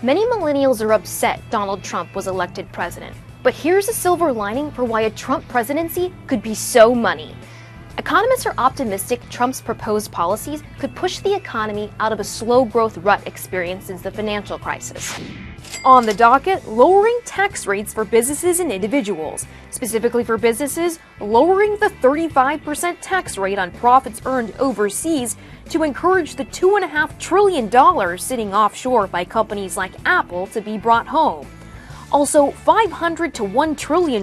Many millennials are upset Donald Trump was elected president. But here's a silver lining for why a Trump presidency could be so money. Economists are optimistic Trump's proposed policies could push the economy out of a slow growth rut experienced since the financial crisis. On the docket, lowering tax rates for businesses and individuals. Specifically for businesses, lowering the 35% tax rate on profits earned overseas to encourage the $2.5 trillion sitting offshore by companies like Apple to be brought home. Also, $500 to $1 trillion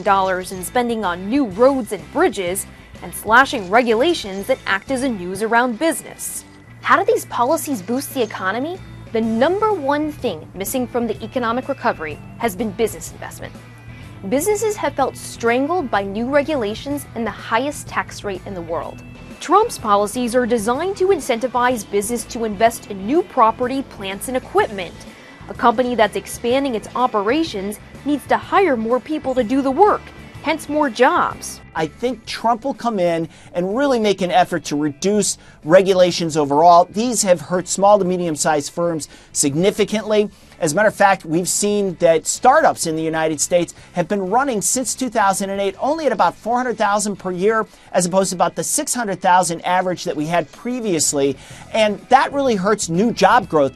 in spending on new roads and bridges, and slashing regulations that act as a noose around business. How do these policies boost the economy? The number one thing missing from the economic recovery has been business investment. Businesses have felt strangled by new regulations and the highest tax rate in the world. Trump's policies are designed to incentivize business to invest in new property, plants, and equipment. A company that's expanding its operations needs to hire more people to do the work, hence more jobs. I think Trump will come in and really make an effort to reduce regulations overall. These have hurt small to medium-sized firms significantly. As a matter of fact, we've seen that startups in the United States have been running since 2008 only at about 400,000 per year, as opposed to about the 600,000 average that we had previously. And that really hurts new job growth.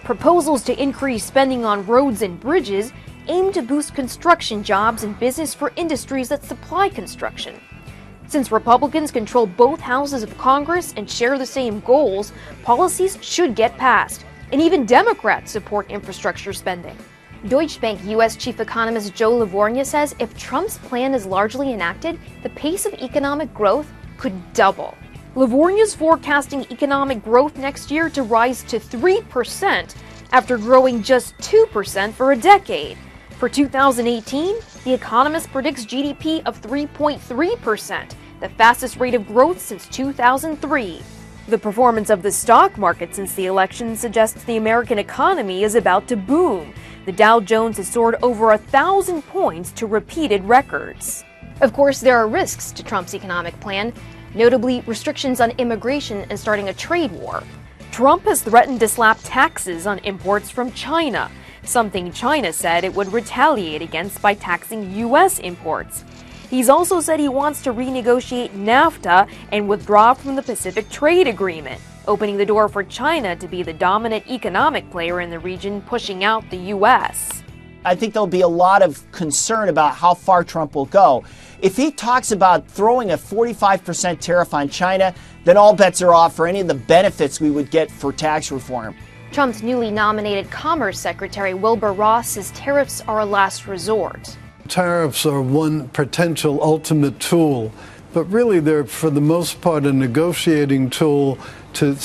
Proposals to increase spending on roads and bridges aim to boost construction jobs and business for industries that supply construction. Since Republicans control both houses of Congress and share the same goals, policies should get passed, and even Democrats support infrastructure spending. Deutsche Bank U.S. Chief Economist Joe Livornia says if Trump's plan is largely enacted, the pace of economic growth could double. Livornia's forecasting economic growth next year to rise to 3% after growing just 2% for a decade. For 2018, The Economist predicts GDP of 3.3%, the fastest rate of growth since 2003. The performance of the stock market since the election suggests the American economy is about to boom. The Dow Jones has soared over 1,000 points to repeated records. Of course, there are risks to Trump's economic plan, notably restrictions on immigration and starting a trade war. Trump has threatened to slap taxes on imports from China, something China said it would retaliate against by taxing U.S. imports. He's also said he wants to renegotiate NAFTA and withdraw from the Pacific Trade Agreement, opening the door for China to be the dominant economic player in the region, pushing out the U.S. I think there'll be a lot of concern about how far Trump will go. If he talks about throwing a 45% tariff on China, then all bets are off for any of the benefits we would get for tax reform. Trump's newly nominated Commerce Secretary Wilbur Ross says tariffs are a last resort. Tariffs are one potential ultimate tool, but really they're, for the most part, a negotiating tool to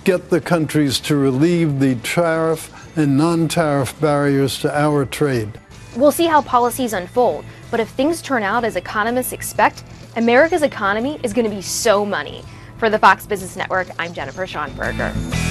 get the countries to relieve the tariff and non-tariff barriers to our trade. We'll see how policies unfold, but if things turn out as economists expect, America's economy is going to be so money. For the Fox Business Network, I'm Jennifer Schonberger.